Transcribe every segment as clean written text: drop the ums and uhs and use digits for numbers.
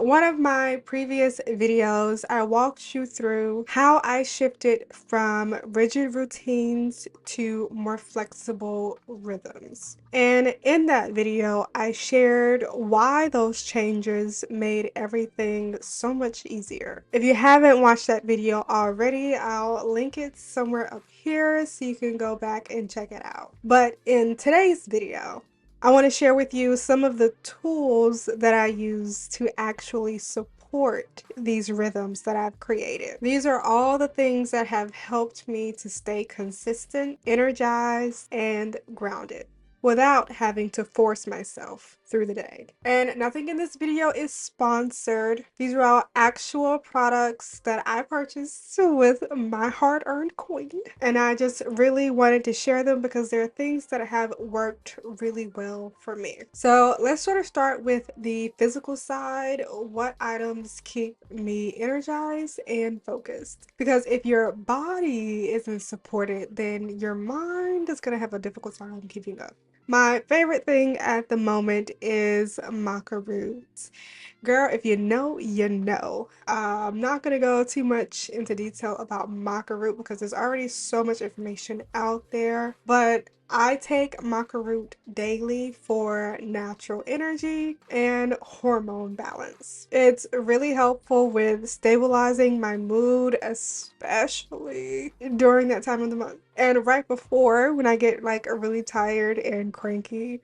one of my previous videos, I walked you through how I shifted from rigid routines to more flexible rhythms. And in that video, I shared why those changes made everything so much easier. If you haven't watched that video already, I'll link it somewhere up here so you can go back and check it out. But in today's video, I want to share with you some of the tools that I use to actually support these rhythms that I've created. These are all the things that have helped me to stay consistent, energized, and grounded without having to force myself through the day. And nothing in this video is sponsored. These are all actual products that I purchased with my hard-earned coin. And I just really wanted to share them because there are things that have worked really well for me. So let's sort of start with the physical side. What items keep me energized and focused? Because if your body isn't supported, then your mind is going to have a difficult time keeping up. My favorite thing at the moment is maca roots. Girl, if you know, you know. I'm not going to go too much into detail about maca root because there's already so much information out there, but I take maca root daily for natural energy and hormone balance. It's really helpful with stabilizing my mood, especially during that time of the month. And right before, when I get like really tired and cranky,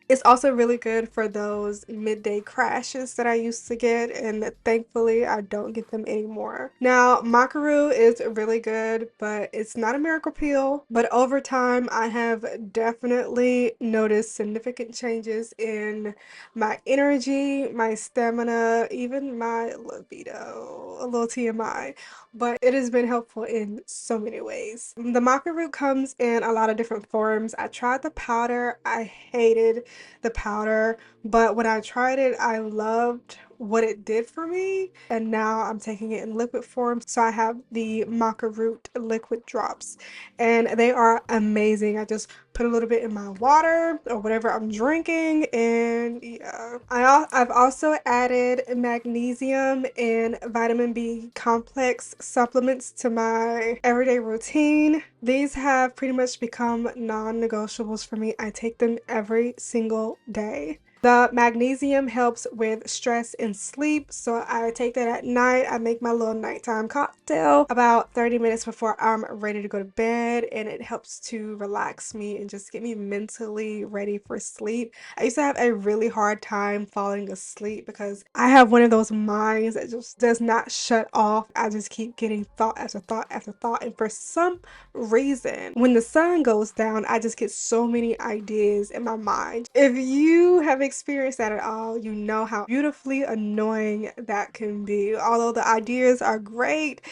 it's also really good for those midday crashes that I used to get, and thankfully I don't get them anymore. Now, macaroon is really good, but it's not a miracle pill. But over time, I have definitely noticed significant changes in my energy, my stamina, even my libido. A little TMI, but it has been helpful in so many ways. The maca root comes in a lot of different forms. I tried the powder. I hated the powder, but when I tried it, I loved what it did for me, and now I'm taking it in liquid form. So I have the maca root liquid drops, and they are amazing. I just put a little bit in my water or whatever I'm drinking, and yeah. I've also added magnesium and vitamin B complex supplements to my everyday routine. These have pretty much become non-negotiables for me. I take them every single day. The magnesium helps with stress and sleep, so I take that at night. I make my little nighttime cocktail about 30 minutes before I'm ready to go to bed, and it helps to relax me and just get me mentally ready for sleep. I used to have a really hard time falling asleep because I have one of those minds that just does not shut off. I just keep getting thought after thought after thought, and for some reason, when the sun goes down, I just get so many ideas in my mind. If you have experienced that at all, you know how beautifully annoying that can be. Although the ideas are great,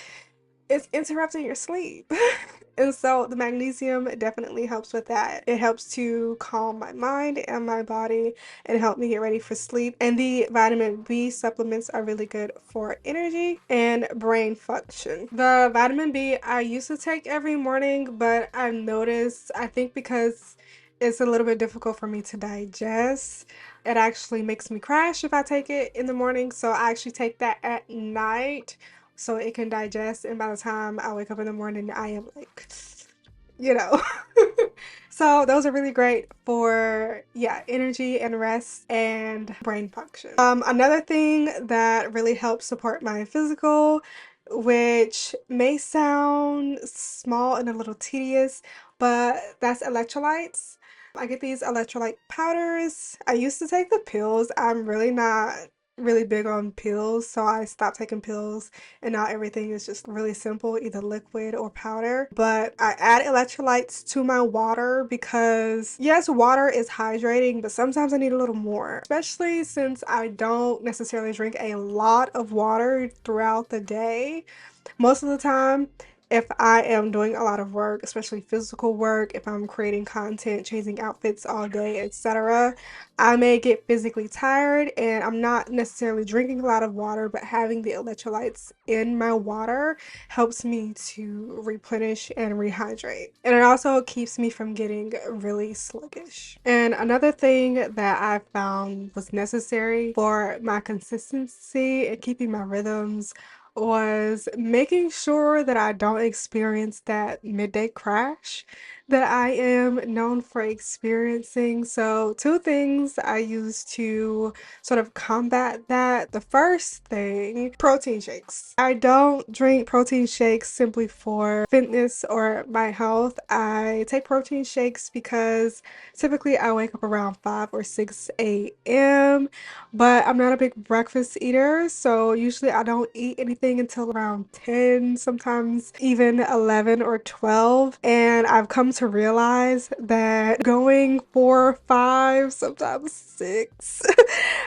it's interrupting your sleep. And so the magnesium definitely helps with that. It helps to calm my mind and my body and help me get ready for sleep. And the vitamin B supplements are really good for energy and brain function. The vitamin B I used to take every morning, but I've noticed, I think because it's a little bit difficult for me to digest, it actually makes me crash if I take it in the morning. So I actually take that at night so it can digest, and by the time I wake up in the morning, I am like, you know. So those are really great for, yeah, energy and rest and brain function. Another thing that really helps support my physical, which may sound small and a little tedious, but that's electrolytes. I get these electrolyte powders. I used to take the pills. I'm really not really big on pills, so I stopped taking pills, and now everything is just really simple, either liquid or powder. But I add electrolytes to my water because yes, water is hydrating, but sometimes I need a little more, especially since I don't necessarily drink a lot of water throughout the day. Most of the time if I am doing a lot of work, especially physical work, if I'm creating content, changing outfits all day, etc., I may get physically tired and I'm not necessarily drinking a lot of water, but having the electrolytes in my water helps me to replenish and rehydrate. And it also keeps me from getting really sluggish. And another thing that I found was necessary for my consistency and keeping my rhythms was making sure that I don't experience that midday crash that I am known for experiencing. So, two things I use to sort of combat that. The first thing, protein shakes. I don't drink protein shakes simply for fitness or my health. I take protein shakes because typically I wake up around 5 or 6 a.m., but I'm not a big breakfast eater, so usually I don't eat anything until around 10, sometimes even 11 or 12. And I've come to realize that going 4, 5, sometimes 6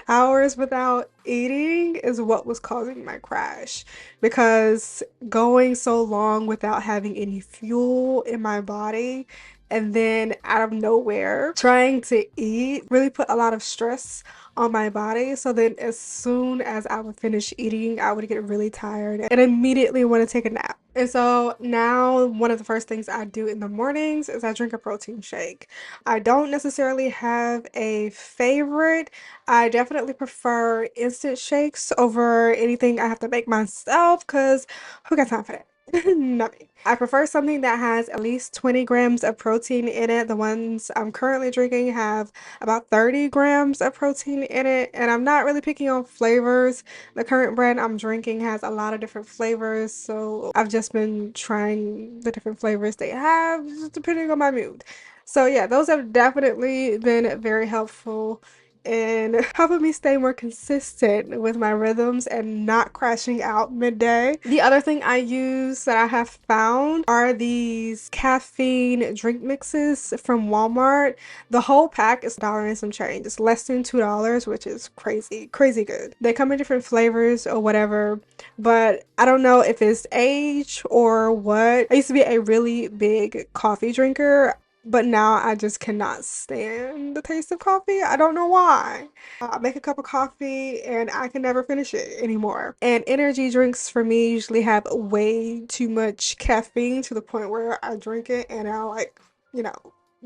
hours without eating is what was causing my crash, because going so long without having any fuel in my body and then out of nowhere trying to eat really put a lot of stress on my body. So then as soon as I would finish eating, I would get really tired and immediately want to take a nap. And so now one of the first things I do in the mornings is I drink a protein shake. I don't necessarily have a favorite. I definitely prefer instant shakes over anything I have to make myself, because who got time for that? Not me. I prefer something that has at least 20 grams of protein in it. The ones I'm currently drinking have about 30 grams of protein in it, and I'm not really picking on flavors. The current brand I'm drinking has a lot of different flavors, so I've just been trying the different flavors they have, just depending on my mood. So yeah, those have definitely been very helpful and helping me stay more consistent with my rhythms and not crashing out midday. The other thing I use that I have found are these caffeine drink mixes from Walmart. The whole pack is $1 and some change. It's less than $2, which is crazy, crazy good. They come in different flavors or whatever, but I don't know if it's age or what. I used to be a really big coffee drinker, but now I just cannot stand the taste of coffee. I don't know why. I make a cup of coffee and I can never finish it anymore. And energy drinks for me usually have way too much caffeine to the point where I drink it and I like, you know,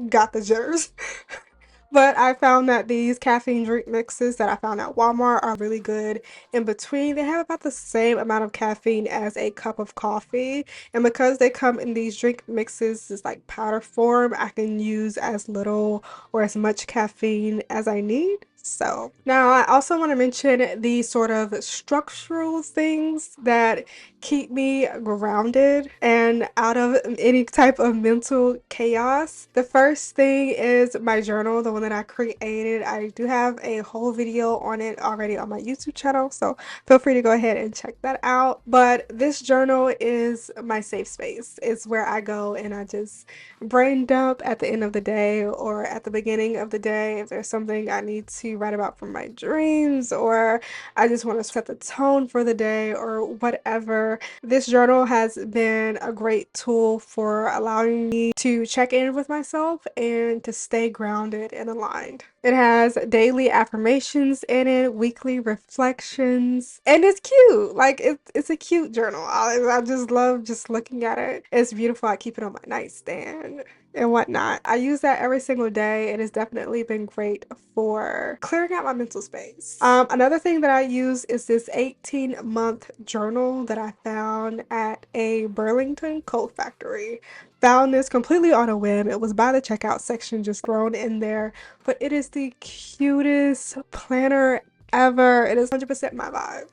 got the jitters. But I found that these caffeine drink mixes that I found at Walmart are really good in between. They have about the same amount of caffeine as a cup of coffee. And because they come in these drink mixes, it's like powder form, I can use as little or as much caffeine as I need. So now I also want to mention the sort of structural things that keep me grounded and out of any type of mental chaos. The first thing is my journal, the one that I created. I do have a whole video on it already on my YouTube channel, so feel free to go ahead and check that out. But this journal is my safe space. It's where I go and I just brain dump at the end of the day or at the beginning of the day if there's something I need to write about from my dreams, or I just want to set the tone for the day or whatever. This journal has been a great tool for allowing me to check in with myself and to stay grounded and aligned. It has daily affirmations in it, weekly reflections, and it's cute. Like it's a cute journal. I just love just looking at it. It's beautiful. I keep it on my nightstand and whatnot. I use that every single day. It has definitely been great for clearing out my mental space. Another thing that I use is this 18-month journal that I found at a Burlington coat factory. Found this completely on a whim. It was by the checkout section, just thrown in there, but it is the cutest planner ever. It is 100% my vibe.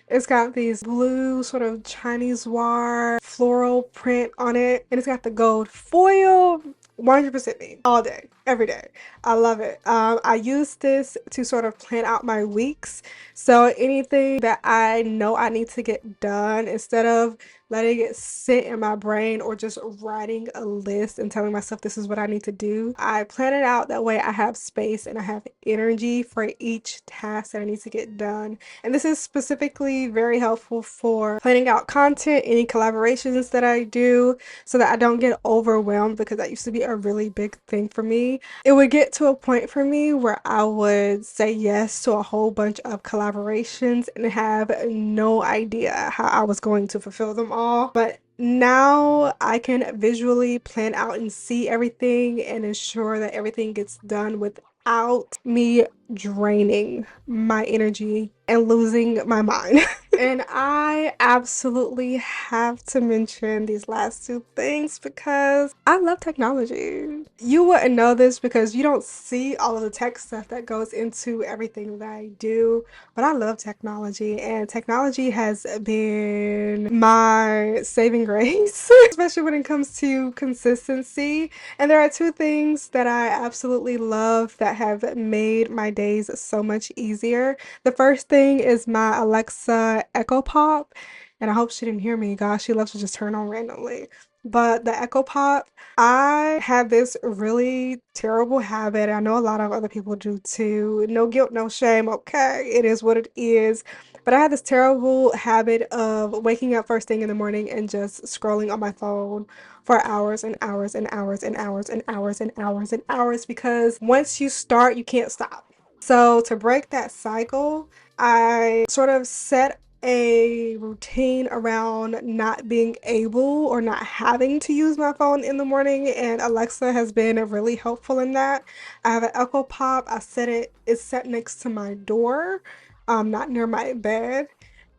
It's got these blue sort of Chinese wire floral print on it, and it's got the gold foil. 100% me all day. every day. I love it. I use this to sort of plan out my weeks. So anything that I know I need to get done, instead of letting it sit in my brain or just writing a list and telling myself this is what I need to do, I plan it out. That way I have space and I have energy for each task that I need to get done. And this is specifically very helpful for planning out content, any collaborations that I do, so that I don't get overwhelmed, because that used to be a really big thing for me. It would get to a point for me where I would say yes to a whole bunch of collaborations and have no idea how I was going to fulfill them all. But now I can visually plan out and see everything and ensure that everything gets done without me draining my energy and losing my mind. And I absolutely have to mention these last two things because I love technology. You wouldn't know this because you don't see all of the tech stuff that goes into everything that I do, but I love technology, and technology has been my saving grace, especially when it comes to consistency. And there are two things that I absolutely love that have made my days so much easier. The first thing is my Alexa Echo Pop, and I hope she didn't hear me. Gosh, she loves to just turn on randomly. But the Echo Pop, I had this really terrible habit. I know a lot of other people do too. No guilt, no shame. Okay, it is what it is. But I had this terrible habit of waking up first thing in the morning and just scrolling on my phone for hours and hours and hours and hours and hours and hours and hours, because once you start, you can't stop. So to break that cycle, I sort of set a routine around not being able or not having to use my phone in the morning, and Alexa has been really helpful in that. I have an Echo Pop. I set it, it's set next to my door, not near my bed.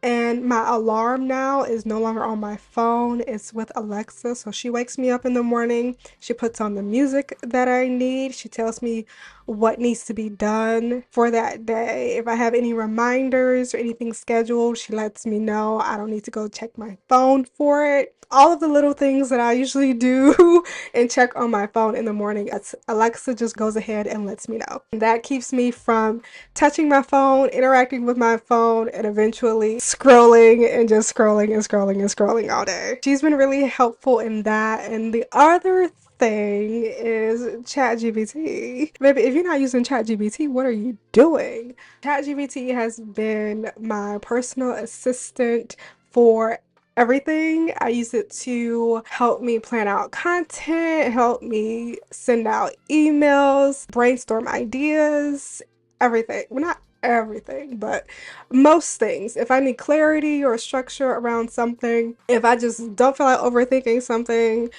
And my alarm now is no longer on my phone, it's with Alexa. So she wakes me up in the morning, she puts on the music that I need, she tells me what needs to be done for that day. If I have any reminders or anything scheduled, she lets me know. I don't need to go check my phone for it. All of the little things that I usually do and check on my phone in the morning, Alexa just goes ahead and lets me know. And that keeps me from touching my phone, interacting with my phone, and eventually scrolling and just scrolling and scrolling and scrolling all day. She's been really helpful in that. And the other thing is ChatGPT. Baby, if you're not using ChatGPT, what are you doing? ChatGPT has been my personal assistant for everything. I use it to help me plan out content, help me send out emails, brainstorm ideas, everything. Well, not everything, but most things. If I need clarity or structure around something, if I just don't feel like overthinking something,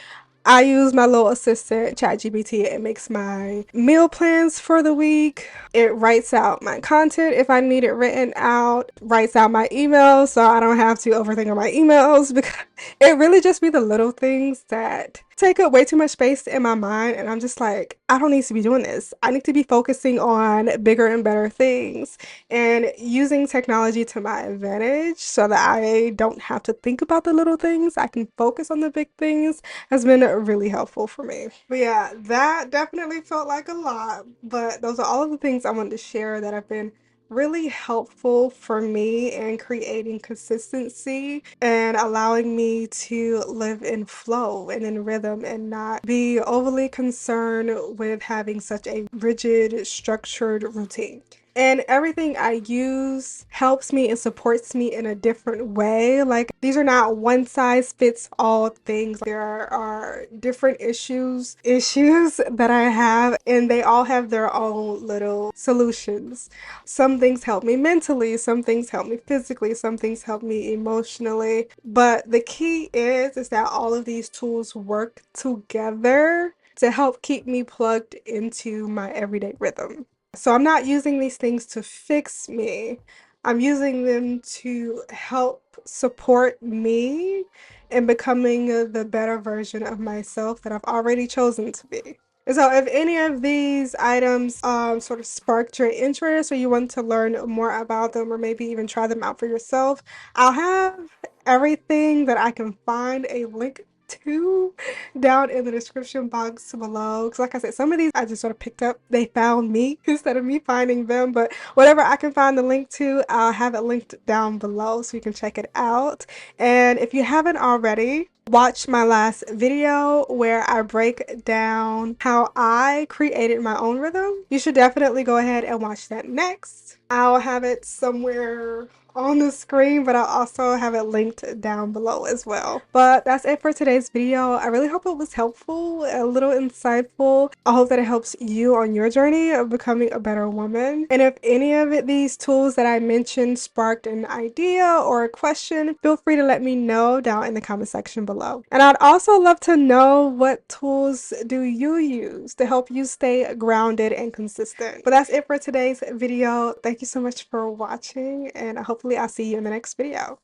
I use my little assistant, ChatGPT. It makes my meal plans for the week. It writes out my content if I need it written out. Writes out my emails so I don't have to overthink on my emails, because it really just be the little things that take up way too much space in my mind, and I'm just like, I don't need to be doing this. I need to be focusing on bigger and better things and using technology to my advantage so that I don't have to think about the little things. I can focus on the big things, has been really helpful for me. But yeah, that definitely felt like a lot, but those are all of the things I wanted to share that have been really helpful for me in creating consistency and allowing me to live in flow and in rhythm and not be overly concerned with having such a rigid, structured routine. And everything I use helps me and supports me in a different way. Like, these are not one size fits all things. There are different issues that I have, and they all have their own little solutions. Some things help me mentally, some things help me physically, some things help me emotionally. But the key is that all of these tools work together to help keep me plugged into my everyday rhythm. So I'm not using these things to fix me. I'm using them to help support me in becoming the better version of myself that I've already chosen to be. And so if any of these items sort of sparked your interest, or you want to learn more about them, or maybe even try them out for yourself, I'll have everything that I can find a link to down in the description box below. Because like I said, some of these I just sort of picked up. They found me instead of me finding them. But whatever I can find the link to, I'll have it linked down below so you can check it out. And if you haven't already, watch my last video where I break down how I created my own rhythm. You should definitely go ahead and watch that next. I'll have it somewhere on the screen, but I'll also have it linked down below as well. But that's it for today's video. I really hope it was helpful, a little insightful. I hope that it helps you on your journey of becoming a better woman. And if any of these tools that I mentioned sparked an idea or a question, feel free to let me know down in the comment section below. And I'd also love to know, what tools do you use to help you stay grounded and consistent? But that's it for today's video. Thank you so much for watching, and hopefully I'll see you in the next video.